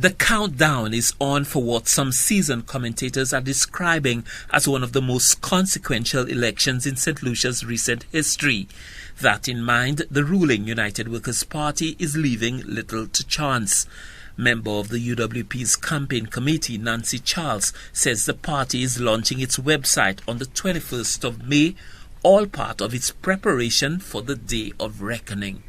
The countdown is on for what some seasoned commentators are describing as one of the most consequential elections in St. Lucia's recent history. That in mind, the ruling United Workers' Party is leaving little to chance. Member of the UWP's campaign committee, Nancy Charles, says the party is launching its website on the 21st of May, all part of its preparation for the day of reckoning.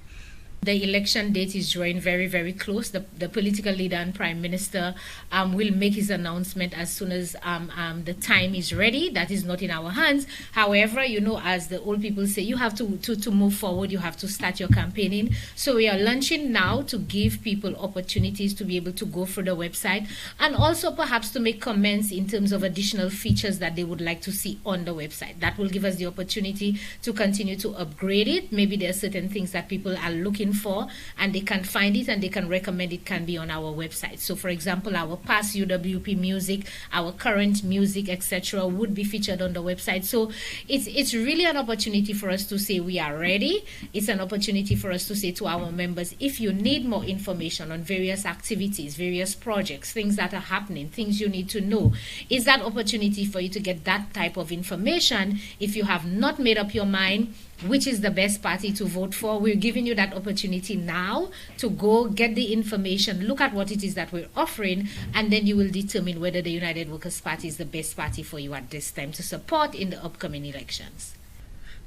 The election date is drawing very, very close. The political leader and Prime Minister will make his announcement as soon as the time is ready. That is not in our hands. However, as the old people say, you have to move forward. You have to start your campaigning. So we are launching now to give people opportunities to be able to go through the website and also perhaps to make comments in terms of additional features that they would like to see on the website. That will give us the opportunity to continue to upgrade it. Maybe there are certain things that people are looking for and they can find it and they can recommend it can be on our website. So for example, our past UWP music, our current music, etc. would be featured on the website. So it's really an opportunity for us to say we are ready. It's an opportunity for us to say to our members, if you need more information on various activities, various projects, things that are happening, things you need to know, is that opportunity for you to get that type of information. If you have not made up your mind which is the best party to vote for, we're giving you that opportunity now to go get the information, look at what it is that we're offering, and then you will determine whether the United Workers' Party is the best party for you at this time to support in the upcoming elections.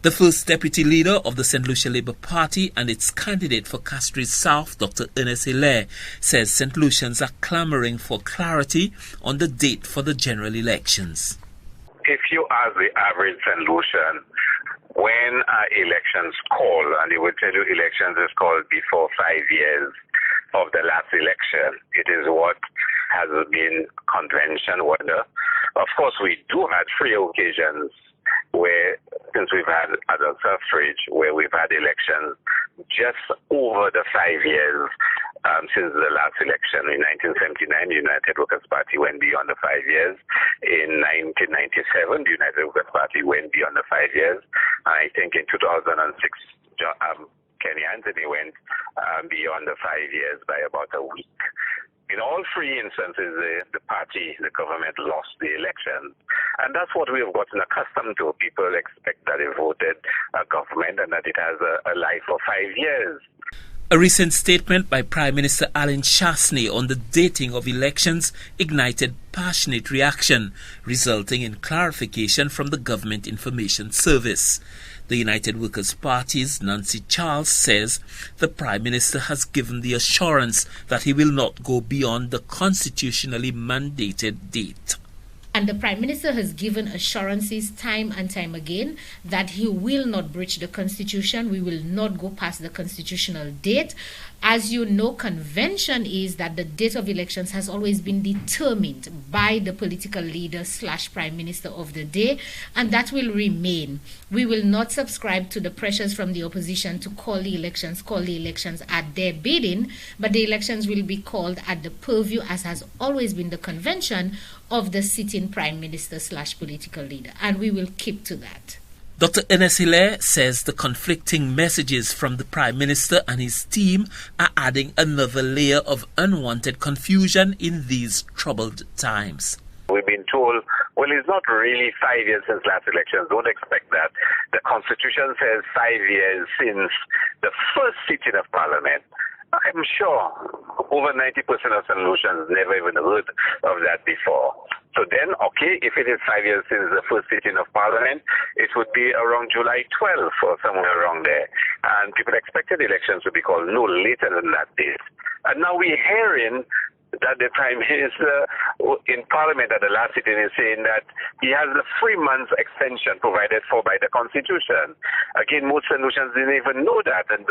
The first deputy leader of the St. Lucia Labour Party and its candidate for Castries South, Dr. Ernest Hilaire, says St. Lucians are clamoring for clarity on the date for the general elections. If you ask the average St. Lucian, when are elections called, and they will tell you elections is called before 5 years of the last election. It is what has been convention. Of course, we do have 3 occasions where, since we've had adult suffrage, where we've had elections just over the 5 years since the last election. In 1979, the United Workers' Party went beyond the 5 years. In 1997, the United Workers' Party went beyond the 5 years. I think in 2006, Kenny Anthony went beyond the 5 years by about a week. In all 3 instances, the government lost the election. And that's what we have gotten accustomed to. People expect that they voted a government and that it has a life of 5 years. A recent statement by Prime Minister Alan Chasney on the dating of elections ignited passionate reaction, resulting in clarification from the Government Information Service. The United Workers' Party's Nancy Charles says the Prime Minister has given the assurance that he will not go beyond the constitutionally mandated date. And the Prime Minister has given assurances time and time again that he will not breach the Constitution. We will not go past the constitutional date. As you know, convention is that the date of elections has always been determined by the political leader / Prime Minister of the day, and that will remain. We will not subscribe to the pressures from the opposition to call the elections at their bidding, but the elections will be called at the purview, as has always been the convention, of the sitting Prime Minister / political leader, and we will keep to that. Dr. Ernest Hilaire says the conflicting messages from the Prime Minister and his team are adding another layer of unwanted confusion in these troubled times. We've been told, well, it's not really 5 years since last elections. Don't expect that. The Constitution says 5 years since the first sitting of Parliament. I'm sure over 90% of St. Lucians never even heard of that before. So then, okay, if it is 5 years since the first sitting of Parliament, it would be around July 12th or somewhere around there. And people expected elections to be called no later than that date. And now we're hearing that the Prime Minister in Parliament at the last sitting is saying that he has a 3 months extension provided for by the Constitution. Again, most St. Lucians didn't even know that, and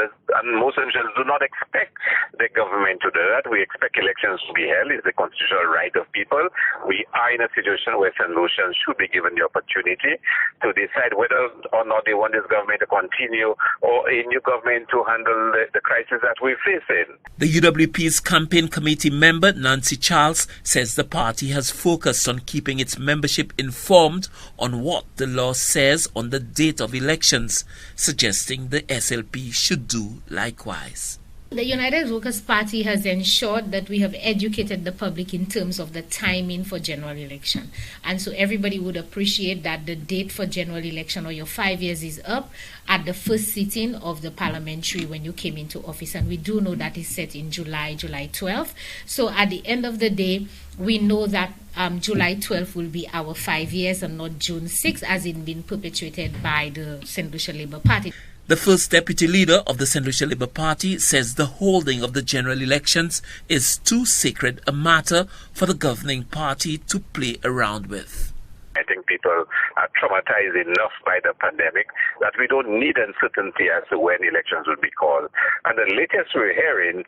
most St. Lucians do not expect the government to do that. We expect elections to be held. It's the constitutional right of people. We are in a situation where St. Lucians should be given the opportunity to decide whether or not they want this government to continue or a new government to handle the crisis that we're facing. The UWP's campaign committee member Nancy Charles says the party has focused on keeping its membership informed on what the law says on the date of elections, suggesting the SLP should do likewise. The United Workers' Party has ensured that we have educated the public in terms of the timing for general election. And so everybody would appreciate that the date for general election or your 5 years is up at the first sitting of the parliamentary when you came into office. And we do know that is set in July 12th. So at the end of the day, we know that July 12th will be our 5 years and not June 6th, as it been perpetuated by the St. Lucia Labour Party. The first deputy leader of the St. Lucia Labour Party says the holding of the general elections is too sacred a matter for the governing party to play around with. I think people are traumatized enough by the pandemic that we don't need uncertainty as to when elections will be called. And the latest we're hearing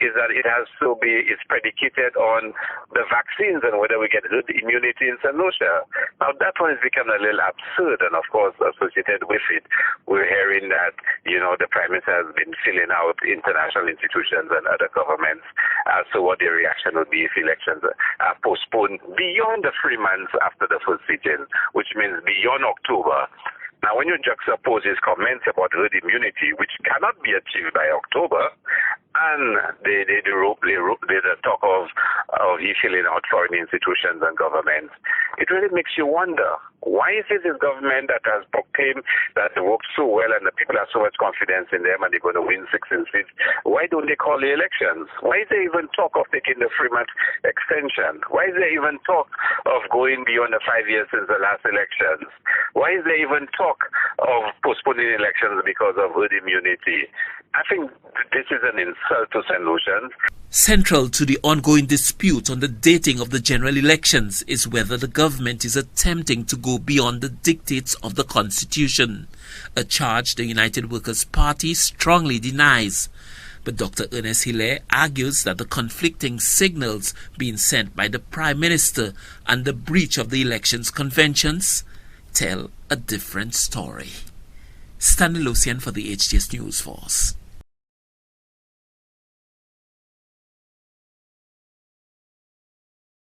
is that it's predicated on the vaccines and whether we get herd immunity in St. Lucia. Now that one has become a little absurd, and of course associated with it, we're hearing that, the Prime Minister has been filling out international institutions and other governments as to what their reaction would be if elections are postponed beyond the 3 months after the first sitting, which means beyond October. Now, when you juxtapose his comments about herd immunity, which cannot be achieved by October, and the talk of he filling out foreign institutions and governments, it really makes you wonder, why is it this government that has proclaimed that they work so well and the people have so much confidence in them and they're going to win 16 seats, why don't they call the elections? Why is there even talk of taking the 3-month extension? Why is there even talk of going beyond the 5 years since the last elections? Why is there even talk of postponing elections because of herd immunity? I think this is an insult to St. Lucians. Central to the ongoing dispute on the dating of the general elections is whether the government is attempting to go beyond the dictates of the Constitution, a charge the United Workers' Party strongly denies. But Dr. Ernest Hilaire argues that the conflicting signals being sent by the Prime Minister and the breach of the elections conventions tell a different story. Stanley Lucian for the HTS News Force.